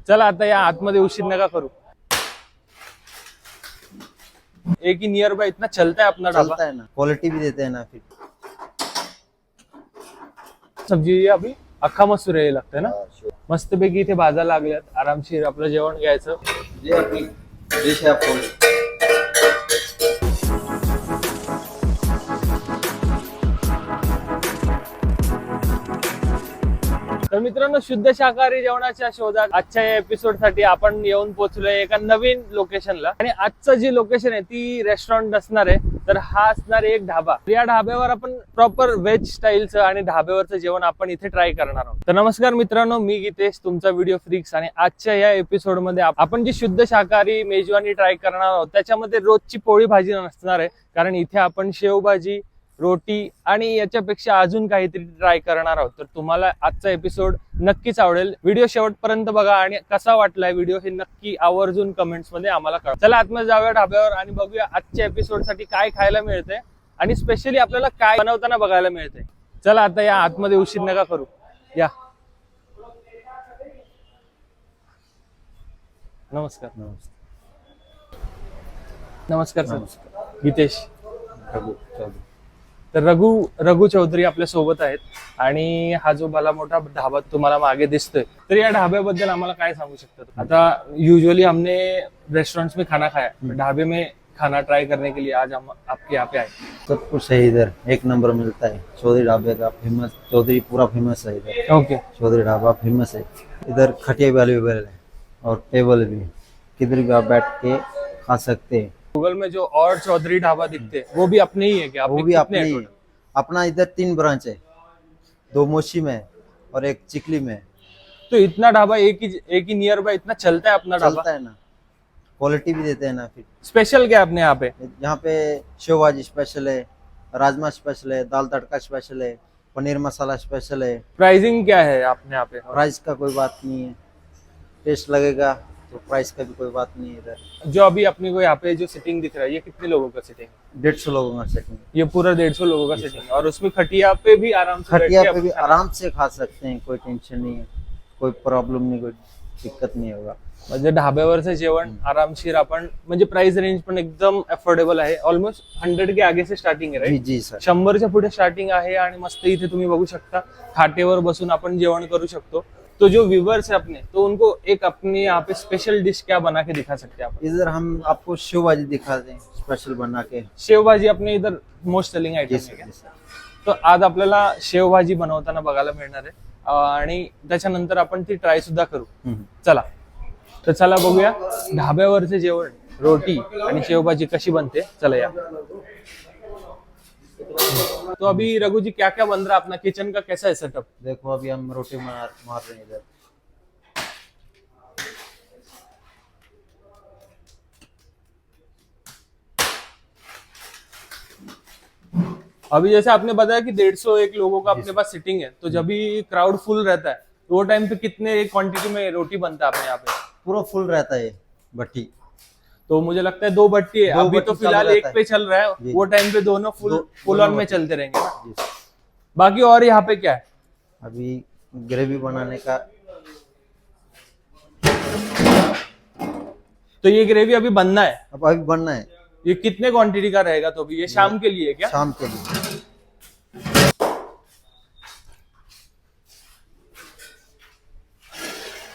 चला आता या आतमध्ये उशीर नका करू। एक ही नियर बाय इतना चलता है अपना ढाबा, चलता है ना, क्वालिटी भी देते हैं ना। फिर सब्जी ये अभी अख्खा मसूर आहे लागतंय ना। मस्तपैकी इथे भाजा लागल्यात, आरामशीर आपलं जेवण घ्यायचं। ये अपनी डिश है आपको। तर मित्रांनो, शुद्ध शाकाहारी जेवणाच्या शोधात आजच्या या एपिसोड साठी आपण येऊन पोहोचलोय एका नवीन लोकेशनला। आणि आजचं जी लोकेशन आहे ती रेस्टॉरंट असणार आहे, तर हा असणार एक ढाबा। या ढाब्यावर आपण प्रॉपर व्हेज स्टाईलचं आणि ढाब्यावरचं जेवण आपण इथे ट्राय करणार आहोत। तर नमस्कार मित्रांनो, मी गीतेश, तुमचा व्हिडिओ फ्रीक्स। आणि आजच्या या एपिसोड मध्ये आपण जी शुद्ध शाकाहारी मेजवानी ट्राय करणार आहोत त्याच्यामध्ये रोजची पोळी भाजी नसणार आहे, कारण इथे आपण शेवभाजी, रोटी आणि याच्यापेक्षा अजून काहीतरी ट्राय करणार आहोत। तर तुम्हाला आजचा एपिसोड नक्कीच आवडेल। व्हिडिओ शेवटपर्यंत बघा आणि कसा वाटलाय व्हिडिओ हे नक्की आवर्जून कमेंट्स मध्ये आम्हाला कळवा। चला आतमध्ये जाऊया ढाब्यावर आणि बघूया आजच्या एपिसोड साठी काय खायला मिळतंय आणि स्पेशली आपल्याला काय बनवताना बघायला मिळतंय। चला आता या आतमध्ये उशीर नका करू, या। नमस्कार। नमस्कार सर। गीतेश। तर रघु चौधरी आपल्या सोबत आहेत आणि हा जो भला मोठा ढाबा तुम्हाला मागे दिसतोय, तर या ढाब्याबद्दल आम्हाला काय सांगू शकतात? आता यूजुअली हमने रेस्टोरेंट्स में खाना खाया, ढाबे में खाना ट्राई करने के लिए आज हम आपके यहाँ पे आए। सब कुछ है इधर, एक नंबर मिलता है। चौधरी ढाबे का फेमस, चौधरी पूरा फेमस है इधर। ओके। चौधरी ढाबा फेमस है इधर। खटिया भी अवेलेबल है और टेबल भी, किधर भी आप बैठ के खा सकते हैं। गूगल में जो और चौधरी ढाबा दिखते हैं वो भी अपने ही है क्या? वो भी अपने ही। अपना इधर 3 ब्रांच है, 2 मोशी में और एक चिकली में। तो इतना ढाबा एक ही नियर बाय इतना चलता है अपना ढाबा? चलता है ना, क्वालिटी भी देते हैं ना। फिर स्पेशल क्या है अपने यहाँ पे? यहाँ पे शेवभाजी स्पेशल है, राजमा स्पेशल है, दाल तड़का स्पेशल है, पनीर मसाला स्पेशल है। प्राइसिंग क्या है अपने यहाँ पे? प्राइस का कोई बात नहीं है, टेस्ट लगेगा तो प्राइस का भी कोई बात नहीं है इधर। जो अभी अपने को यहाँ पे जो सिटिंग दिख रहा है, ये कितने लोगों का सिटिंग? 150 लोगों का सेटिंग। ये पूरा 150 लोगों का सिटिंग, और उसमें खटिया पे भी आराम से खटिया बैठ के पे भी खाना- आराम से खा सकते हैं, कोई टेंशन नहीं है, कोई प्रॉब्लम नहीं, कोई दिक्कत नहीं होगा। म्हणजे ढाब्यावरचं जेवण आरामशीर आपण, म्हणजे प्राइस रेंज पण एकदम अफोर्डेबल आहे। ऑलमोस्ट 100 के आगे से स्टार्टिंग है, जी राइट? जी सर। 100च्या पुढे स्टार्टिंग आहे आणि मस्त इथे तुम्ही बघू शकता खाटेवर बसून आपण जेवण करू शकतो। तो जो व्यूवर्स है अपने, तो उनको एक अपने यहाँ पे स्पेशल डिश क्या बना के दिखा सकते हैं आप? इधर हम आपको शेवभाजी दिखा दें स्पेशल बना के। शेवभाजी अपने इधर मोस्ट सेलिंग आयटम आहे क्या? तो आज आपल्याला शेवभाजी बनवताना बघायला मिळणार आहे आणि त्याच्यानंतर आपण ती ट्राय सुद्धा करू। चला तर चला बघूया ढाब्यावरचे जेवण, रोटी आणि शेवभाजी कशी बनते। चला या। तो अभी रघु जी क्या क्या बन रहा है? अपना किचन का कैसा है सेटअप? देखो अभी हम रोटी मार रहे हैं इधर। अभी जैसे आपने बताया कि 150 लोगों का अपने पास सिटिंग है, तो जब भी क्राउड फुल रहता है तो वो टाइम पे कितने क्वांटिटी में रोटी बनता है अपने यहाँ पे? पूरा फुल रहता है भट्टी। तो मुझे लगता है 2 भट्टी है, दो अभी तो भट्टी फिलहाल चालू एक रहता है। पे चल रहा है, जी। वो टाइम पे दोनों फुल दोनों ऑन में भट्टी। चलते रहेंगे ना। जी। बाकी और यहाँ पे क्या है? अभी ग्रेवी बनाने का। तो ये ग्रेवी अभी बनना है, अब अभी बनना है। ये कितने क्वांटिटी का रहेगा? तो अभी ये शाम के लिए है क्या? शाम के लिए।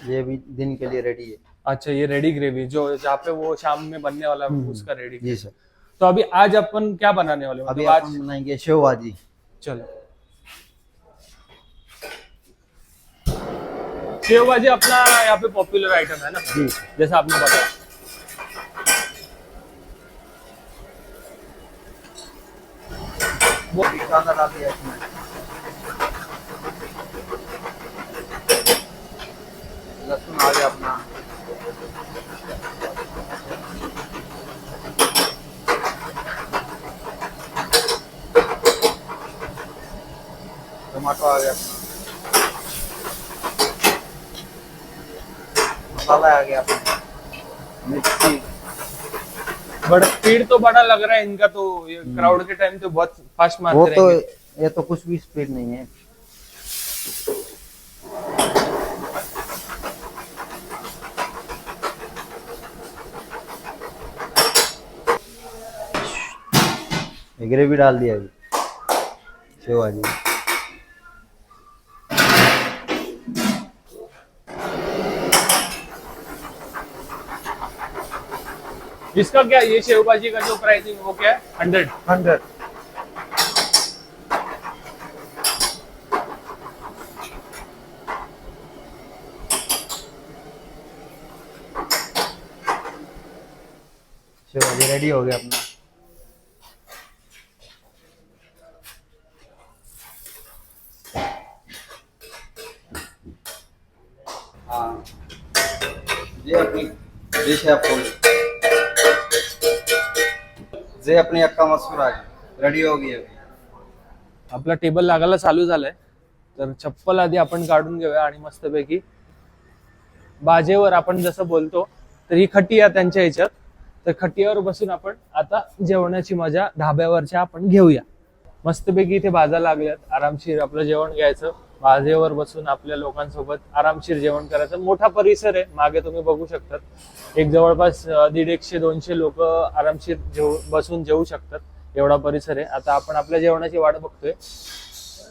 ये भी दिन के लिए रेडी है। अच्छा, ये रेडी ग्रेवी जो जहाँ पे वो शाम में बनने वाला है उसका रेडी। जी सर। तो अभी आज अपन क्या बनाने वाले? अभी मतलब आज अपन बनाएंगे शेवभाजी। चलो, शेवभाजी अपना यहाँ पे पॉपुलर आइटम है ना, जी। जैसा आपने बताया। वो भी कांदा डाल दिया इसमें। लहसुन आ गया अपना। टमाटो आ गया अपना। मसाला आ गया अपना। मिर्ची। बट स्पीड तो बड़ा लग रहा है इनका, तो ये क्राउड के टाइम तो बहुत फास्ट वो मारते तो रहेंगे। ये तो कुछ भी स्पीड नहीं है। ये ग्रेवी डाल दिया अभी शेव भाजी। इसका क्या, ये शेव भाजी का जो प्राइसिंग वो क्या है? 100। शेव भाजी रेडी हो गया अपना। हाँ ये अपनी डिश है फुल, जे अपनी अक्का मसूर आ गई रेडी हो गई अभी। आपला टेबल लागायला चालू झालाय, तर चप्पल आधी आपण काढून घेऊया आणि मस्तपैकी बाजेवर आपण जसं बोलतो तर ही खटिया त्यांच्या ह्याच्यात, तर खटियावर बसून आपण आता जेवणाची मजा ढाब्यावरच्या आपण घेऊया। मस्तपैकी इथे भाजा लागल्यात, आरामशीर आपलं जेवण घ्यायचं, बाजेवर बसून आपल्या लोकांसोबत आरामशीर जेवण करायचं। मोठा परिसर आहे, मागे तुम्ही बघू शकतात, एक जवळपास 150-200 लोक आरामशीर बसून जेवू शकतात, एवढा परिसर आहे। आता आपण आपल्या जेवणाची वाट बघतोय।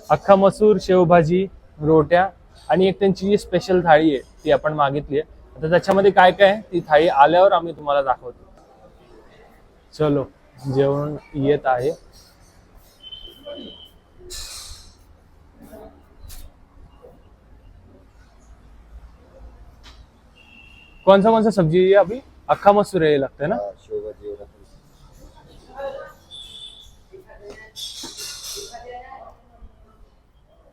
अख्खा मसूर, शेवभाजी, रोट्या आणि एक त्यांची जी स्पेशल थाळी आहे ती आपण मागितली आहे। आता त्याच्यामध्ये काय काय आहे ती थाळी आल्यावर आम्ही तुम्हाला दाखवतो। चलो जेवण येत आहे। कौन सा सब्जी है ये अभी? अक्खा मसूर है ये लगता है ना? शेव भाजी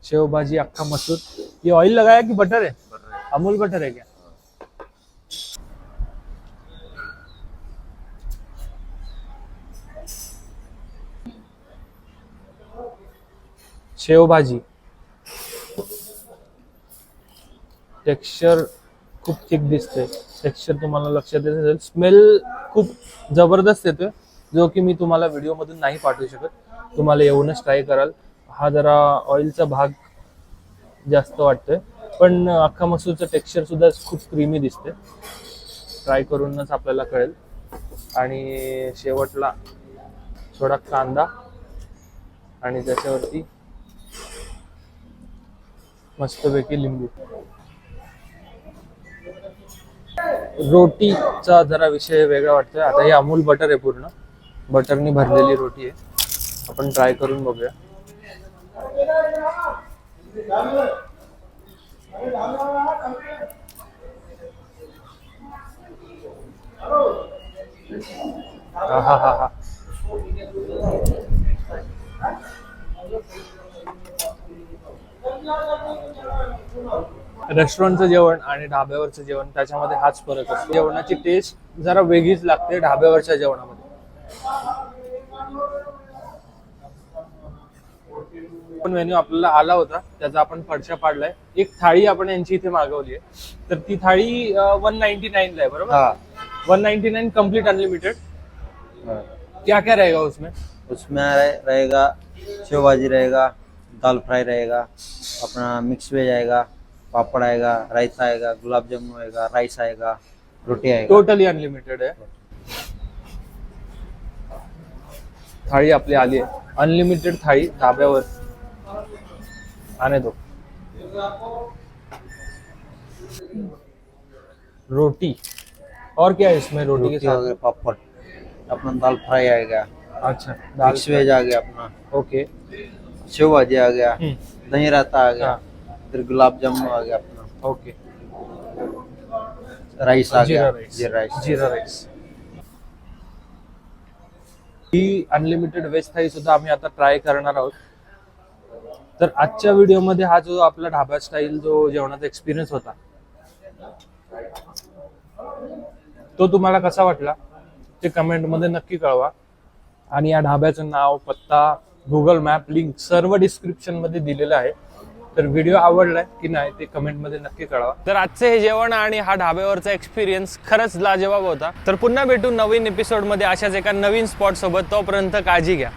शेव भाजी, अक्खा मसूर। ये ऑयल लगाया कि बटर है? अमूल बटर है क्या? शेव भाजी टेक्स्चर खूप थिक दिसते, टेक्स्चर तुम्हाला लक्षात येत असेल। स्मेल खूप जबरदस्त येतोय, जो की मी तुम्हाला व्हिडिओ मधून नाही पाठवू शकत, तुम्हाला येऊनच ट्राय कराल। हा जरा ऑइलचा भाग जास्त वाटतोय, पण अख्खा मसूरचं टेक्स्चर सुद्धा खूप क्रीमी दिसते, ट्राय करूनच आपल्याला कळेल। आणि शेवटला थोडा कांदा आणि त्याच्यावरती मस्तपैकी लिंबू। रोटीचा जरा विषय वेगळा वाटतोय। आता हे अमूल बटर आहे, पूर्ण बटरनी भरलेली रोटी आहे, आपण ट्राय करून बघूया। हा हा हा, रेस्टॉरंटचं जेवण आणि ढाब्यावरचं जेवण त्याच्यामध्ये हाच फरक असतो। जेवणाची टेस्ट जरा वेगळीच लागते ढाब्यावरच्या जेवणामध्ये। पण मेन्यू आपल्याला आला होता, त्याचा आपण फडशा पाडलाय। एक थाळी आपण यांची इथे मागवली आहे, तर ती थाळी 199 ला आहे, बरोबर? हाँ 199 कंप्लीट अनलिमिटेड। क्या क्या रहेगा उसमें? उसमें रहेगा शेव भाजी रहेगा, दाल फ्राई रहेगा, अपना मिक्स वेज आएगा, पापड़ आएगा, रायता आएगा, गुलाब जामुन आएगा, राइस आएगा, रोटी आएगा। टोटली अनलिमिटेड आहे। थाळी आपली आली आहे, अनलिमिटेड थाळी ढाब्यावर। आने दो। रोटी और क्या है इसमें? रोटी के रोटी हो साथ गया, पापड़, अपना दाल फ्राई आएगा, अच्छा दाल मिक्स वेज आ गया अपना, ओके। शेव भाजी आ गया, दही रायता आ गया, हाँ फिर गुलाब जामुन आ गया अपना, ओके। राइस आ जीरा गया, राइस, जीरा राइस। ही अनलिमिटेड वेज थाळी सुद्धा आम्ही आता ट्राय करणार आहोत। तर आजच्या व्हिडिओमध्ये हा जो आपला ढाबा स्टाईल जो जेवणाचा एक्सपिरियन्स होता तो तुम्हाला कसा वाटला ते कमेंट मध्ये नक्की कळवा। आणि या ढाब्याचं नाव, पत्ता, गुगल मॅप लिंक सर्व डिस्क्रिप्शन मध्ये दिलेलं आहे। तर व्हिडिओ आवडलाय की नाही ते कमेंट मध्ये नक्की कळवा। तर आजचे हे जेवण आणि हा ढाब्यावरचा एक्सपिरियन्स खरंच लाजवाब होता। तर पुन्हा भेटू नवीन एपिसोड मध्ये अशाच एका नवीन स्पॉट सोबत। तोपर्यंत काळजी घ्या।